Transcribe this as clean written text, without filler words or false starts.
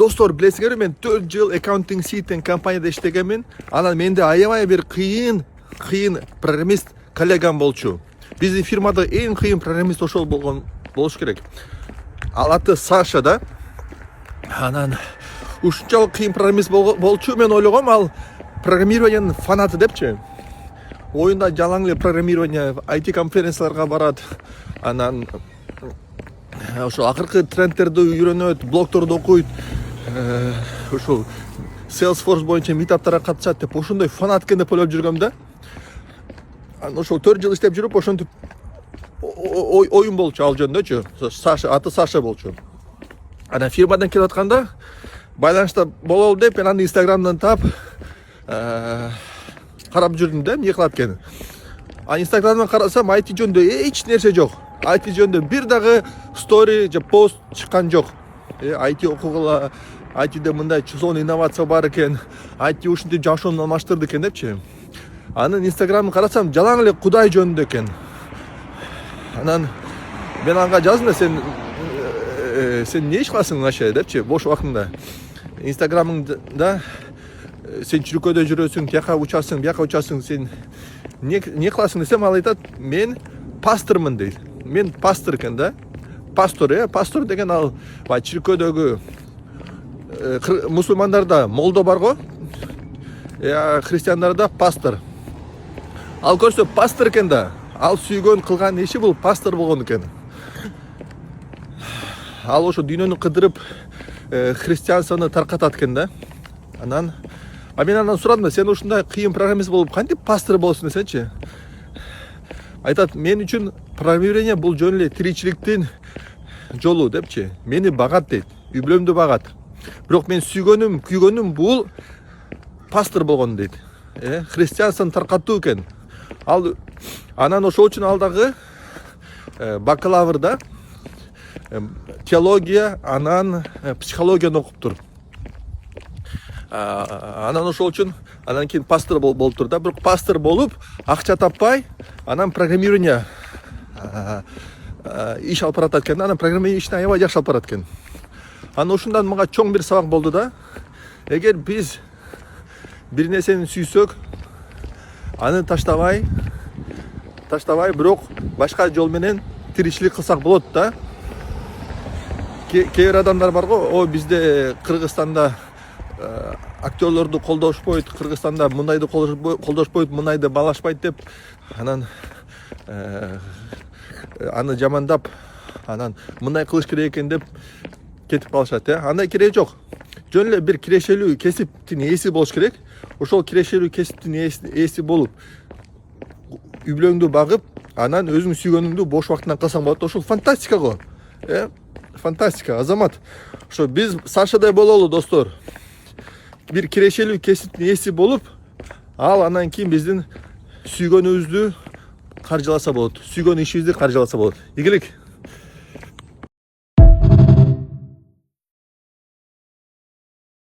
достор, билесиңерби, мен 4 жыл accounting ситен компанияда иштегенмин. Анан менде аябай бир кыйын программист коллегам болчу. Биздин фирмада эң кыйын программист ошол болуш керек. Ал аты Саша да. Анан ушунчалык кыйын программист болчу. Мен ойлогом, ал программированиянын фанаты депчи. Оюнда жалаң эле программирование, IT конференцияларга барат. Анан ошо акыркы трендтерди үйрөнөт, блогторду окуйт. Ошол Salesforce боюнча митаптарга катышат деп ошондой фанат экен деп ойлоп жүргөм да. Анан ошол 4 жыл иштеп жүрүп ошентип оюн болчу ал жөнүндөчү. Саша, аты Саша болчу. Анан фирмадан келип атканда байланышта бололу деп мен аны Instagram'дан таап карап жүрдүм да, эмне кылат экен. А Instagram'дан карасам IT жөнүндө эч нерсе жок. IT жөнүндө бир дагы story же пост чыккан жок. IT окугула, IT'де мындай чоң инновация бар экен, IT ушинтип жашоону алмаштырды экен депчи. Анын Instagram'ын карасам жалаң эле Кудай жөнүндө экен. Анан мен ага жаздым да, сен эмне иш кыласың вообще депчи, бош убактыңда. Instagram'ыңда сен чүрүкөдө жүрөсүң, тияка учасың, бияка учасың, сен эмне кыласың десем, ал айтат, мен пастырмын дейт. Мен пастор экен да. Пастор деген ал чиркөөдөгү мусулмандарда молдо бар го. Христиандарда пастор. Ал көрсө пастор экен да. Ал сүйгөн кылган иши бул пастор болгон экен. Ал ошо дүйнөнү кыдырып христианствону таркатат экен да. Анан мен андан сурадым, сен ушундай кыйын программист болуп кантип пастор болосуң десенчи. Айтат, мен үчүн программирование бул жөн эле тиричиликтин жолу депчи. Мени багат дейт, үй бүлөмдү багат. Бирок мен сүйгөнүм, күйгөнүм бул пастор болгон дейт. Христианствону таркатуу экен. Ал анан ошол үчүн ал дагы бакалаврда теология, анан психологияны окуптур. Анан ошол үчүн анан кийин пастор болуптур да. Бирок пастор болуп акча таппай, анан программирование иш алып барат экен. Анан программирование ишин аябай жакшы алып барат экен. Анан ушундан мага чоң бир сабак болду да. Эгер биз бир нерсени сүйсөк, аны таштабай, бирок башка жол менен тиричилик кылсак болот да. Кээ бир адамдар бар го, бизде Кыргызстанда актерлорду колдошпойт, Кыргызстанда мындайды колдошпойт, мындайды баалашпайт деп, анан аны жамандап, анан мындай кылыш керек экен деп кетип калышат. Андай кереги жок. Жөн эле бир кирешелүү кесиптин ээси болуш керек. Ошол кирешелүү кесиптин ээси болуп, үй бүлөңдү багып, анан өзүң сүйгөнүңдү бош убактыңдан кылсаң болот. Ошол фантастика го. Фантастика, азамат. Ошо биз Сашадай бололу, достор. Бир кирешелүү кесиптин ээси болуп, ал анан кийин биздин сүйгөнүбүздү каржыласа болот. Сүйгөн ишибизди каржыласа болот. Ийгилик.